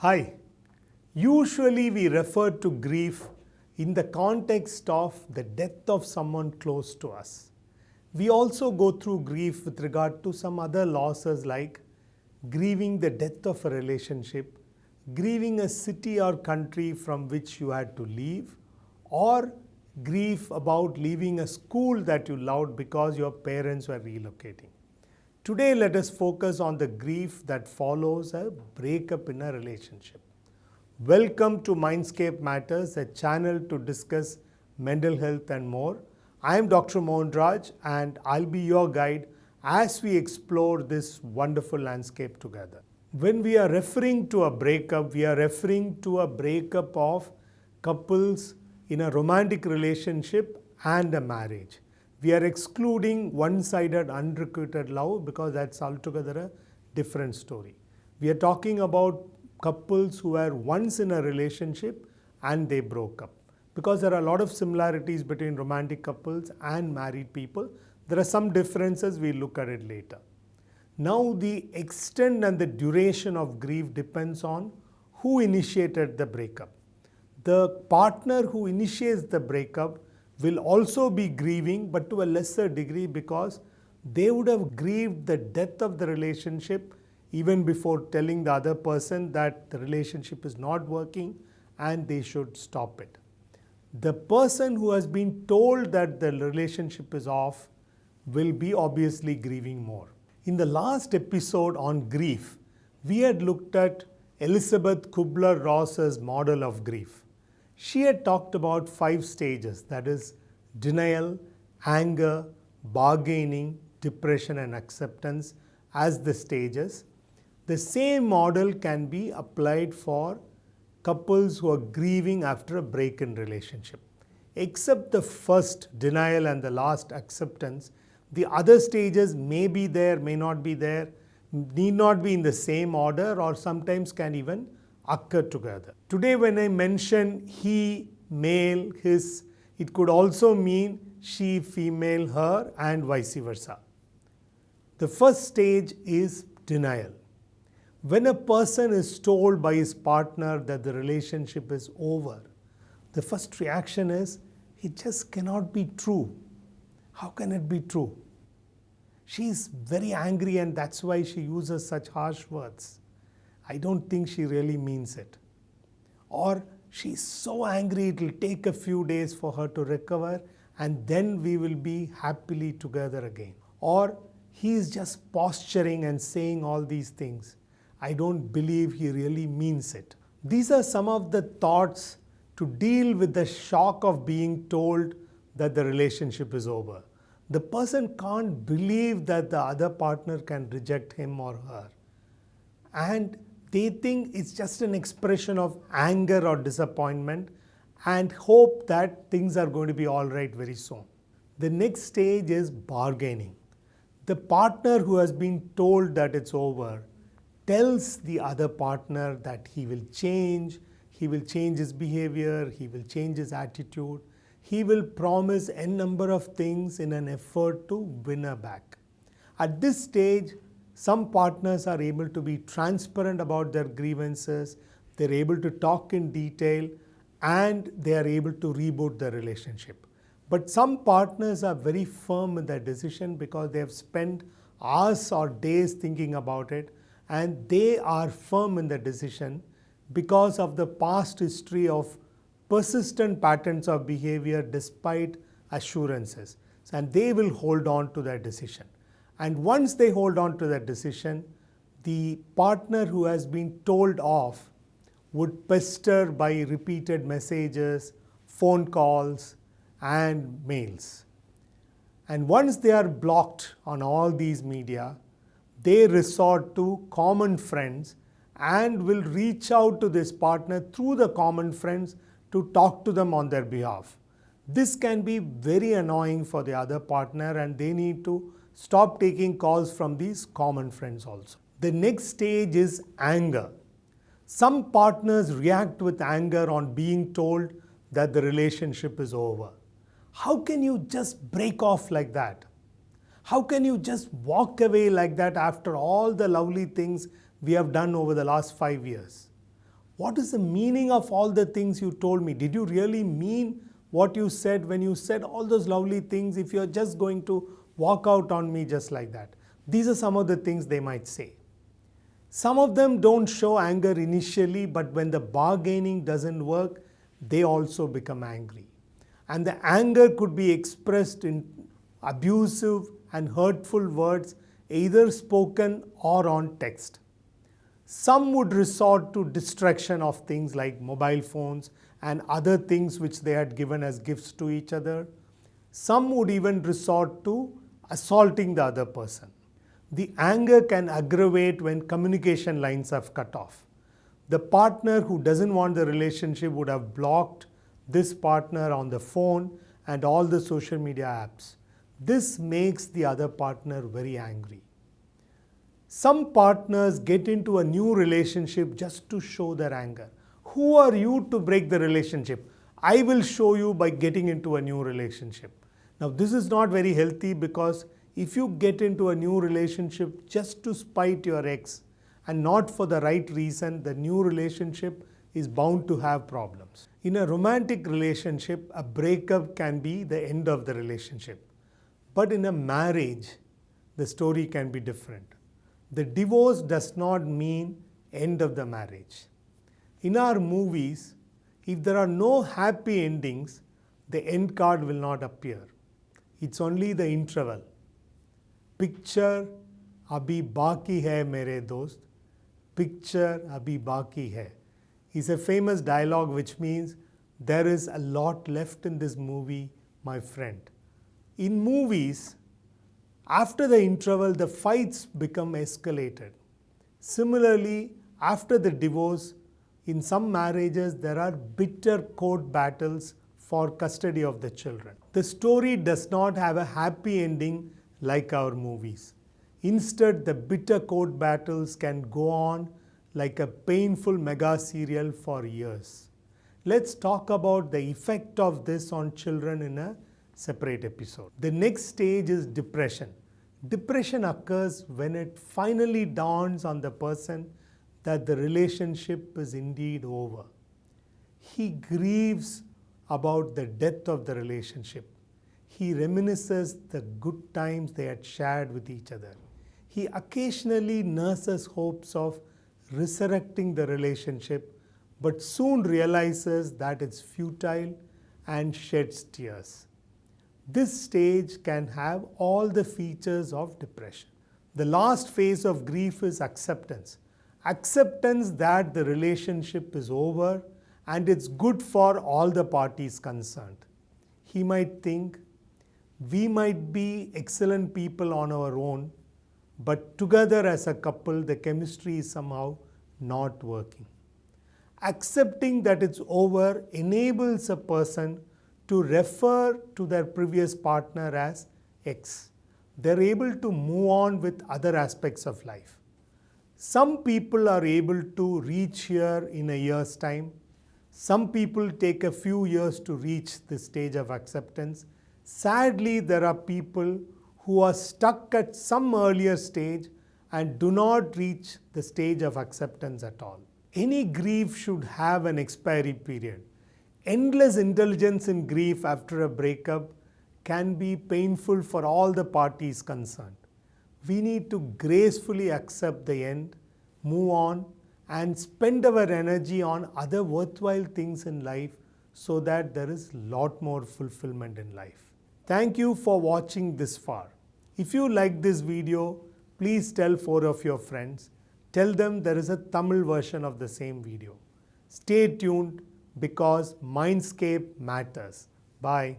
Hi. Usually we refer to grief in the context of the death of someone close to us. We also go through grief with regard to some other losses like grieving the death of a relationship, grieving a city or country from which you had to leave, or grief about leaving a school that you loved because your parents were relocating. Today, let us focus on the grief that follows a breakup in a relationship. Welcome to Mindscape Matters, a channel to discuss mental health and more. I am Dr. Mohan Raj and I'll be your guide as we explore this wonderful landscape together. When we are referring to a breakup, we are referring to a breakup of couples in a romantic relationship and a marriage. We are excluding one-sided unrequited love because that's altogether a different story. We are talking about couples who were once in a relationship and they broke up. Because there are a lot of similarities between romantic couples and married people, there are some differences. We'll look at it later. Now, the extent and the duration of grief depends on who initiated the breakup. The partner who initiates the breakup will also be grieving, but to a lesser degree because they would have grieved the death of the relationship even before telling the other person that the relationship is not working and they should stop it. The person who has been told that the relationship is off will be obviously grieving more. In the last episode on grief, we had looked at Elizabeth Kubler-Ross's model of grief. She had talked about 5 stages, that is denial, anger, bargaining, depression and acceptance as the stages. The same model can be applied for couples who are grieving after a break in relationship. Except the first denial and the last acceptance, the other stages may be there, may not be there, need not be in the same order or sometimes can even occur together. Today when I mention he, male, his, it could also mean she, female, her and vice versa. The first stage is denial. When a person is told by his partner that the relationship is over, the first reaction is, it just cannot be true. How can it be true? She's very angry and that's why she uses such harsh words. I don't think she really means it. Or she's so angry it will take a few days for her to recover and then we will be happily together again. Or he's just posturing and saying all these things. I don't believe he really means it. These are some of the thoughts to deal with the shock of being told that the relationship is over. The person can't believe that the other partner can reject him or her. And they think it's just an expression of anger or disappointment and hope that things are going to be all right very soon. The next stage is bargaining. The partner who has been told that it's over tells the other partner that he will change his behavior, he will change his attitude, he will promise a number of things in an effort to win her back. At this stage, some partners are able to be transparent about their grievances, they're able to talk in detail, and they are able to reboot the relationship. But some partners are very firm in their decision because they have spent hours or days thinking about it, and they are firm in their decision because of the past history of persistent patterns of behavior despite assurances. And they will hold on to their decision. And once they hold on to that decision, the partner who has been told off would pester by repeated messages, phone calls, and mails. And once they are blocked on all these media, they resort to common friends and will reach out to this partner through the common friends to talk to them on their behalf. This can be very annoying for the other partner and they need to stop taking calls from these common friends also. The next stage is anger. Some partners react with anger on being told that the relationship is over. How can you just break off like that? How can you just walk away like that after all the lovely things we have done over the last 5 years? What is the meaning of all the things you told me? Did you really mean what you said when you said all those lovely things if you're just going to walk out on me just like that? These are some of the things they might say. Some of them don't show anger initially, but when the bargaining doesn't work, they also become angry. And the anger could be expressed in abusive and hurtful words, either spoken or on text. Some would resort to distraction of things like mobile phones and other things which they had given as gifts to each other. Some would even resort to assaulting the other person. The anger can aggravate when communication lines are cut off. The partner who doesn't want the relationship would have blocked this partner on the phone and all the social media apps. This makes the other partner very angry. Some partners get into a new relationship just to show their anger. Who are you to break the relationship? I will show you by getting into a new relationship. Now, this is not very healthy, because if you get into a new relationship just to spite your ex and not for the right reason, the new relationship is bound to have problems. In a romantic relationship, a breakup can be the end of the relationship. But in a marriage, the story can be different. The divorce does not mean end of the marriage. In our movies, if there are no happy endings, the end card will not appear. It's only the interval. Picture abhi baki hai mere dost. Picture abhi baki hai is a famous dialogue which means there is a lot left in this movie, my friend. In movies, after the interval, the fights become escalated. Similarly, after the divorce, in some marriages, there are bitter court battles for custody of the children. The story does not have a happy ending like our movies. Instead, the bitter court battles can go on like a painful mega serial for years. Let's talk about the effect of this on children in a separate episode. The next stage is depression. Depression occurs when it finally dawns on the person that the relationship is indeed over. He grieves about the death of the relationship. He reminisces the good times they had shared with each other. He occasionally nurses hopes of resurrecting the relationship, but soon realizes that it's futile and sheds tears. This stage can have all the features of depression. The last phase of grief is acceptance. Acceptance that the relationship is over and it's good for all the parties concerned. He might think, we might be excellent people on our own, but together as a couple, the chemistry is somehow not working. Accepting that it's over enables a person to refer to their previous partner as X. They're able to move on with other aspects of life. Some people are able to reach here in a year's time. Some people take a few years to reach the stage of acceptance. Sadly, there are people who are stuck at some earlier stage and do not reach the stage of acceptance at all. Any grief should have an expiry period. Endless indulgence in grief after a breakup can be painful for all the parties concerned. We need to gracefully accept the end, move on, and spend our energy on other worthwhile things in life so that there is a lot more fulfillment in life. Thank you for watching this far. If you like this video, please tell 4 of your friends. Tell them there is a Tamil version of the same video. Stay tuned because Mindscape matters. Bye.